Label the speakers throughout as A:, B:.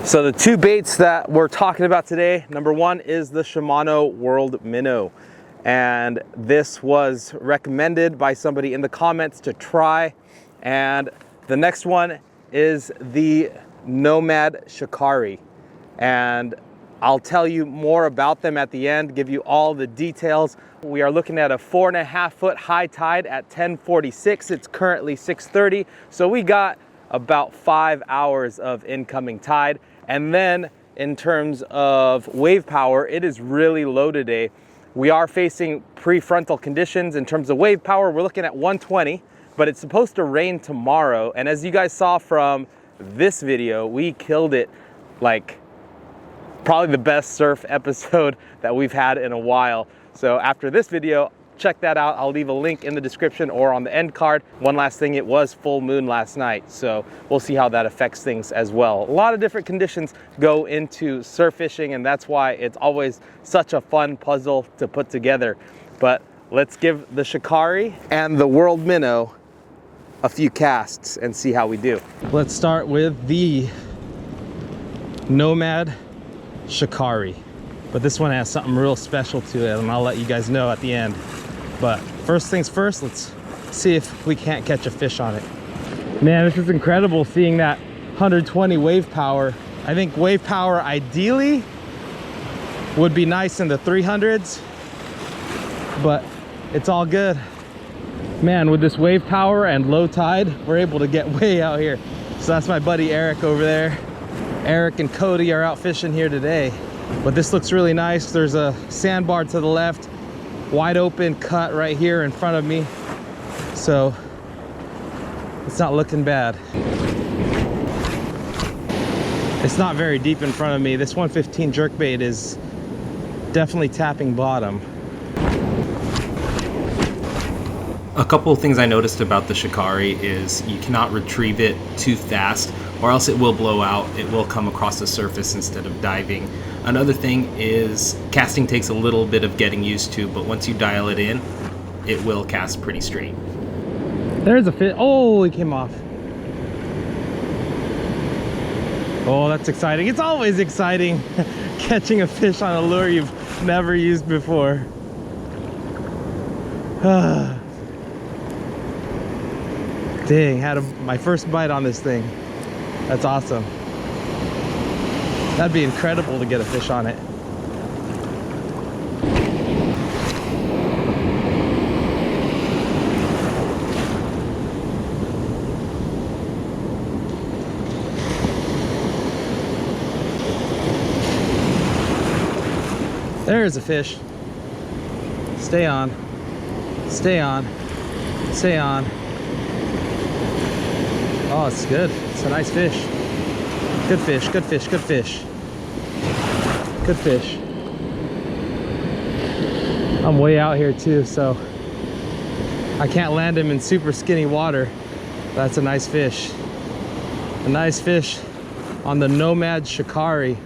A: So the two baits that we're talking about today, number one is the Shimano World Minnow. And this was recommended by somebody in the comments to try. And the next one is the Nomad Shikari. And I'll tell you more about them at the end, give you all the details. We are looking at a 4.5 foot high tide at 10:46. It's currently 6:30. So we got about 5 hours of incoming tide. And then in terms of wave power, it is really low today. We are facing prefrontal conditions in terms of wave power. We're looking at 120, but it's supposed to rain tomorrow. And as you guys saw from this video, we killed it. Like probably the best surf episode that we've had in a while. So after this video, check that out. I'll leave a link in the description or on the end card. One last thing, it was full moon last night, so we'll see how that affects things as well. A lot of different conditions go into surf fishing, and that's why it's always such a fun puzzle to put together. But let's give the Shikari and the World Minnow a few casts and see how we do. Let's start with the Nomad Shikari. But this one has something real special to it, and I'll let you guys know at the end. But first things first, let's see if we can't catch a fish on it. Man, this is incredible seeing that 120 wave power. I think wave power ideally would be nice in the 300s, but it's all good. Man, with this wave power and low tide, we're able to get way out here. So that's my buddy Eric over there. Eric and Cody are out fishing here today. But this looks really nice. There's a sandbar to the left, wide open cut right here in front of me. So it's not looking bad. It's not very deep in front of me. This 115 jerkbait is definitely tapping bottom.
B: A couple of things I noticed about the Shikari is you cannot retrieve it too fast or else it will blow out. It will come across the surface instead of diving. Another thing is casting takes a little bit of getting used to, but once you dial it in, it will cast pretty straight.
A: There's a fish. Oh, he came off. Oh, that's exciting. It's always exciting catching a fish on a lure you've never used before. Dang, had my first bite on this thing. That's awesome. That'd be incredible to get a fish on it. There's a fish. Stay on. Stay on. Stay on. Oh, it's good. It's a nice fish. Good fish, good fish, good fish. Good fish. I'm way out here too, so I can't land him in super skinny water. That's a nice fish. A nice fish on the Nomad Shikari.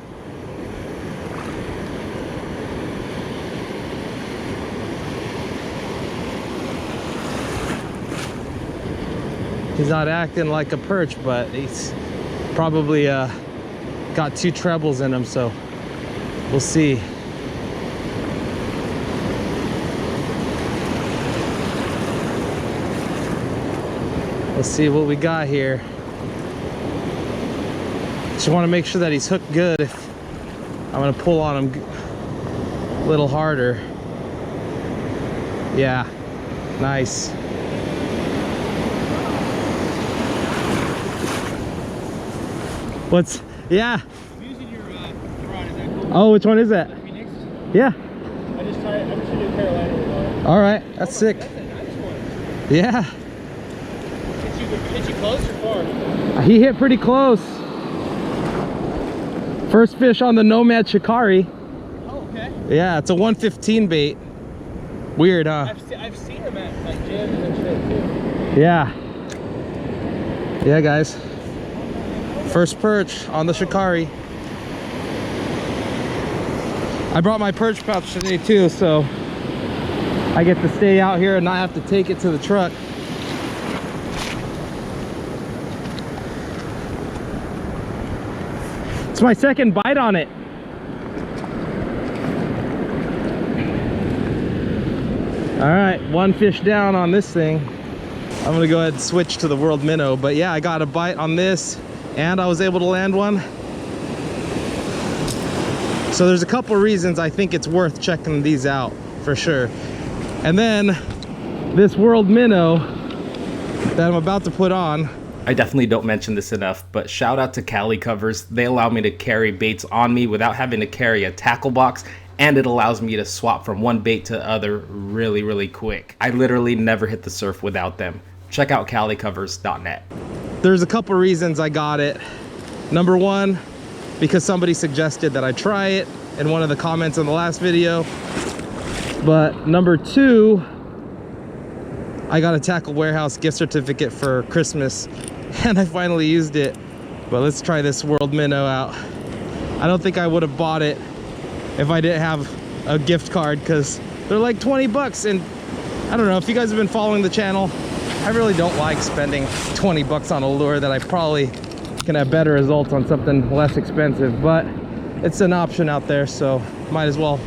A: He's not acting like a perch, but he's probably got 2 trebles in him, so we'll see. Let's see what we got here. Just want to make sure that he's hooked good. If I'm gonna pull on him a little harder. Yeah, nice. What's, yeah.
C: I'm using your rod, is that cool?
A: Oh, which one is that?
C: Phoenix?
A: Yeah.
C: I'm just shooting Carolina with it.
A: All right, that's sick.
C: That's a nice one.
A: Yeah.
C: Hit you close or far?
A: He hit pretty close. First fish on the Nomad Shikari.
C: Oh, okay.
A: Yeah, it's a 115 bait. Weird, huh?
C: I've seen him at like gyms and shit too.
A: Yeah. Yeah, guys. First perch on the Shikari. I brought my perch pouch today too, so I get to stay out here and not have to take it to the truck. It's my second bite on it. All right, one fish down on this thing. I'm gonna go ahead and switch to the World Minnow, but yeah, I got a bite on this and I was able to land one. So there's a couple reasons I think it's worth checking these out for sure. And then this World Minnow that I'm about to put on.
B: I definitely don't mention this enough, but shout out to Cali Covers. They allow me to carry baits on me without having to carry a tackle box, and it allows me to swap from one bait to the other really, really quick. I literally never hit the surf without them. Check out calicovers.net.
A: There's a couple reasons I got it. Number one, because somebody suggested that I try it in one of the comments on the last video. But number two, I got a Tackle Warehouse gift certificate for Christmas and I finally used it. But let's try this World Minnow out. I don't think I would have bought it if I didn't have a gift card, because they're like 20 bucks. And I don't know if you guys have been following the channel, I really don't like spending 20 bucks on a lure that I probably can have better results on something less expensive, but it's an option out there, so might as well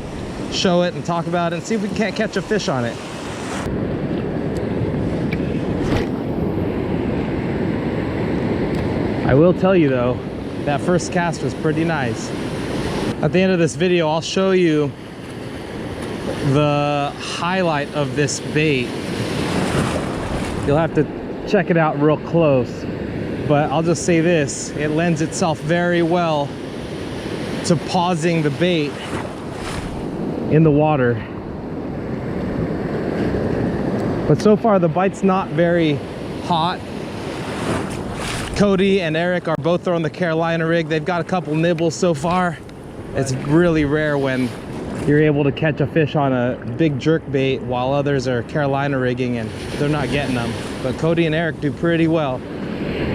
A: show it and talk about it and see if we can't catch a fish on it. I will tell you though, that first cast was pretty nice. At the end of this video, I'll show you the highlight of this bait. You'll have to check it out real close, but I'll just say this, it lends itself very well to pausing the bait in the water. But so far the bite's not very hot. Cody and Eric are both throwing the Carolina rig. They've got a couple nibbles so far. It's really rare when you're able to catch a fish on a big jerk bait while others are Carolina rigging and they're not getting them. But Cody and Eric do pretty well.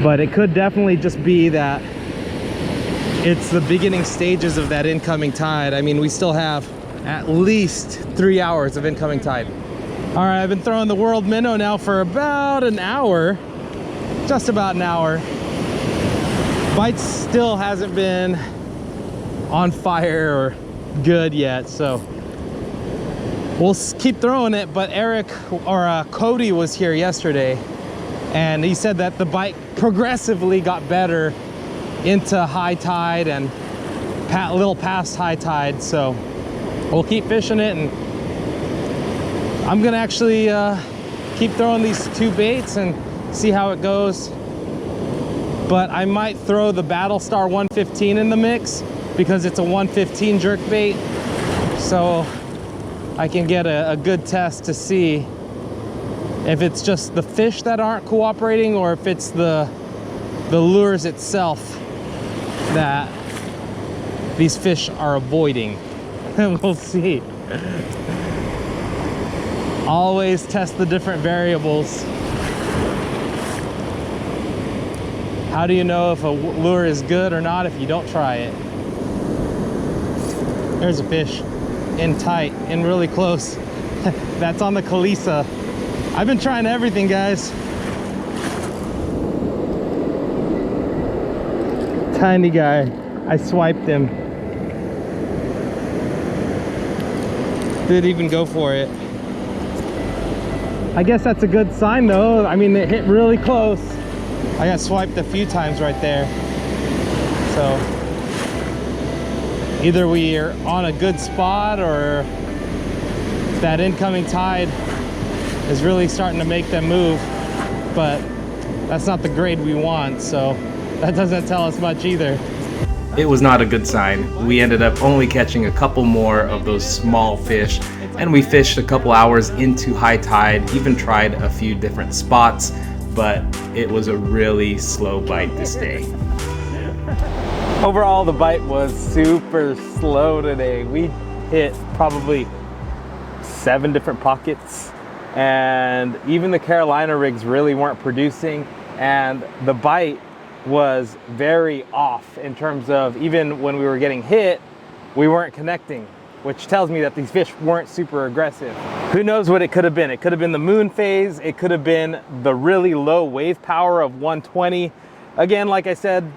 A: But it could definitely just be that it's the beginning stages of that incoming tide. I mean, we still have at least 3 hours of incoming tide. All right, I've been throwing the World Minnow now for about an hour, just about an hour. Bite still hasn't been on fire or good yet, so we'll keep throwing it. But Eric, or Cody was here yesterday and he said that the bite progressively got better into high tide and a little past high tide, so we'll keep fishing it. And I'm gonna actually keep throwing these two baits and see how it goes. But I might throw the Battlestar 115 in the mix because it's a 115 jerk bait, so I can get a good test to see if it's just the fish that aren't cooperating or if it's the lures itself that these fish are avoiding. And we'll see. Always test the different variables. How do you know if a lure is good or not if you don't try it? There's a fish in tight, in really close. That's on the Kalisa. I've been trying everything, guys. Tiny guy. I swiped him. Didn't even go for it. I guess that's a good sign though. I mean, it hit really close. I got swiped a few times right there. So either we are on a good spot or that incoming tide is really starting to make them move. But that's not the grade we want, so that doesn't tell us much either.
B: It was not a good sign. We ended up only catching a couple more of those small fish, and we fished a couple hours into high tide, even tried a few different spots, but it was a really slow bite this day.
A: Overall, the bite was super slow today. We hit probably 7 different pockets, and even the Carolina rigs really weren't producing, and the bite was very off in terms of even when we were getting hit, we weren't connecting, which tells me that these fish weren't super aggressive. Who knows what it could have been? It could have been the moon phase. It could have been the really low wave power of 120. Again, like I said,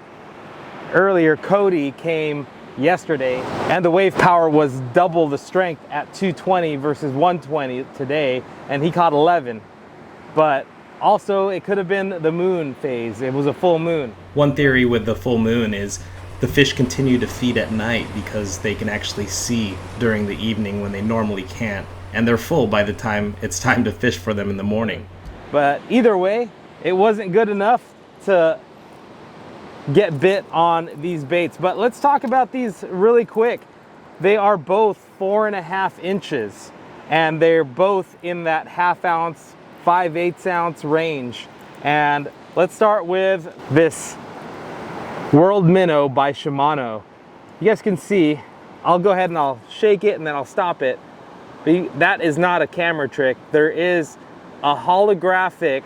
A: earlier, Cody came yesterday and the wave power was double the strength at 220 versus 120 today, and he caught 11. But also it could have been the moon phase. It was a full moon.
B: One theory with the full moon is the fish continue to feed at night because they can actually see during the evening when they normally can't, and they're full by the time it's time to fish for them in the morning.
A: But either way, it wasn't good enough to get bit on these baits. But let's talk about these really quick. They are both 4.5 inches, and they're both in that 1/2 ounce, 5/8 ounce range. And let's start with this World Minnow by Shimano. You guys can see, I'll go ahead and I'll shake it and then I'll stop it. That is not a camera trick. There is a holographic,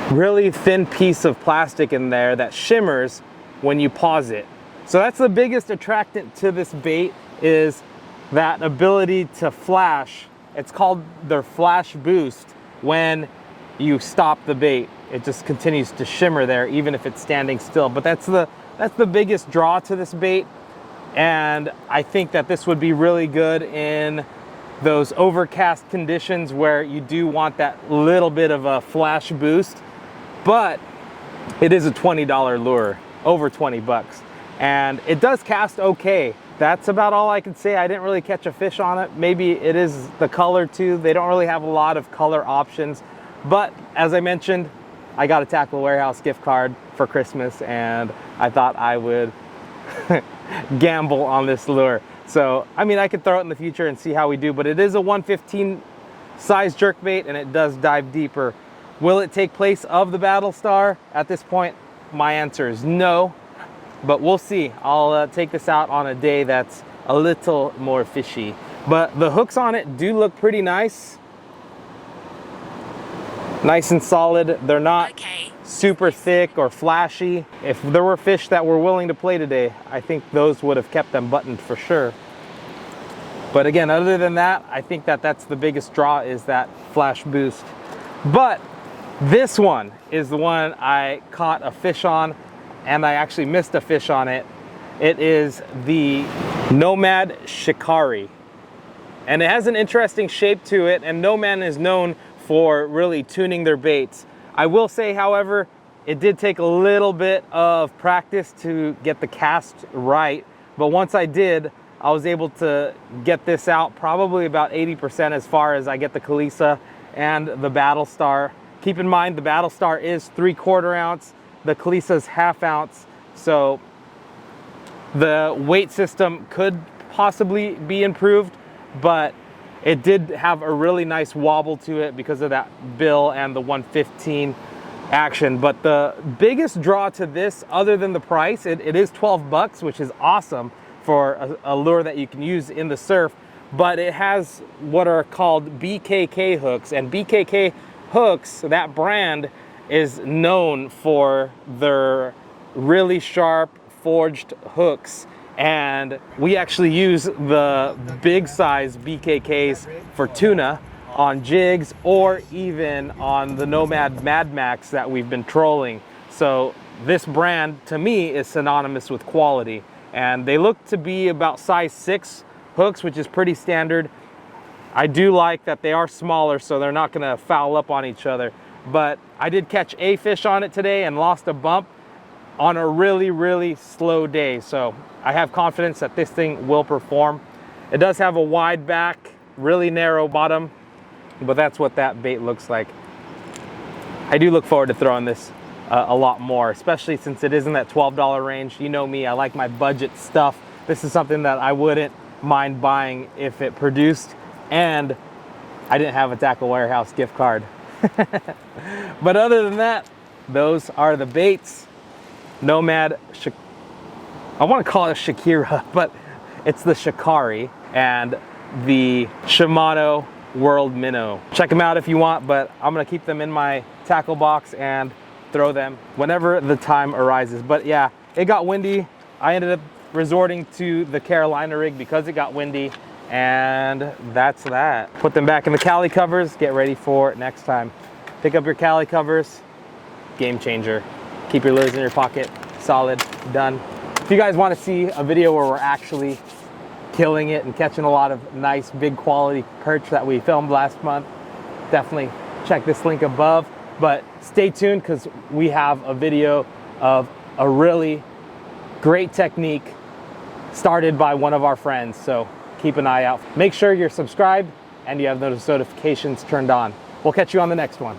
A: really thin piece of plastic in there that shimmers when you pause it. So that's the biggest attractant to this bait, is that ability to flash. It's called their flash boost. When you stop the bait, it just continues to shimmer there even if it's standing still. But that's the biggest draw to this bait, and I think that this would be really good in those overcast conditions where you do want that little bit of a flash boost. But it is a $20 lure, over 20 bucks, and it does cast okay. That's about all I can say. I didn't really catch a fish on it. Maybe it is the color too. They don't really have a lot of color options, but as I mentioned, I got a Tackle Warehouse gift card for Christmas, and I thought I would gamble on this lure. So, I mean, I could throw it in the future and see how we do, but it is a 115 size jerkbait, and it does dive deeper. Will it take place of the Battlestar? At this point, my answer is no, but we'll see. I'll take this out on a day that's a little more fishy. But the hooks on it do look pretty nice. Nice and solid. They're not super thick or flashy. If there were fish that were willing to play today, I think those would have kept them buttoned for sure. But again, other than that, I think that that's the biggest draw, is that flash boost. But this one is the one I caught a fish on, and I actually missed a fish on it. It is the Nomad Shikari. And it has an interesting shape to it, and Nomad is known for really tuning their baits. I will say, however, it did take a little bit of practice to get the cast right, but once I did, I was able to get this out probably about 80% as far as I get the Kalisa and the Battlestar. Keep in mind, the Battlestar is 3/4 ounce, the Kalisa is 1/2 ounce, so the weight system could possibly be improved, but it did have a really nice wobble to it because of that bill and the 115 action. But the biggest draw to this, other than the price, it is 12 bucks, which is awesome for a lure that you can use in the surf, but it has what are called BKK hooks. And BKK hooks, that brand, is known for their really sharp forged hooks. And we actually use the big size BKKs for tuna on jigs, or even on the Nomad Mad Max that we've been trolling. So this brand, to me, is synonymous with quality. And they look to be about size 6 hooks, which is pretty standard. I do like that they are smaller, so they're not gonna foul up on each other. But I did catch a fish on it today and lost a bump on a really, really slow day. So I have confidence that this thing will perform. It does have a wide back, really narrow bottom, but that's what that bait looks like. I do look forward to throwing this a lot more, especially since it is in that $12 range. You know me, I like my budget stuff. This is something that I wouldn't mind buying if it produced, and I didn't have a Tackle Warehouse gift card. But other than that, those are the baits. Nomad, I want to call it Shakira, but it's the Shikari, and the Shimano World Minnow. Check them out if you want, but I'm gonna keep them in my tackle box and throw them whenever the time arises. But yeah, it got windy. I ended up resorting to the Carolina rig because it got windy, and that's that. Put them back in the Cali covers, get ready for next time. Pick up your Cali covers, game changer. Keep your lures in your pocket, solid, done. If you guys want to see a video where we're actually killing it and catching a lot of nice big quality perch that we filmed last month, definitely check this link above. But stay tuned, because we have a video of a really great technique started by one of our friends, so keep an eye out. Make sure you're subscribed and you have those notifications turned on. We'll catch you on the next one.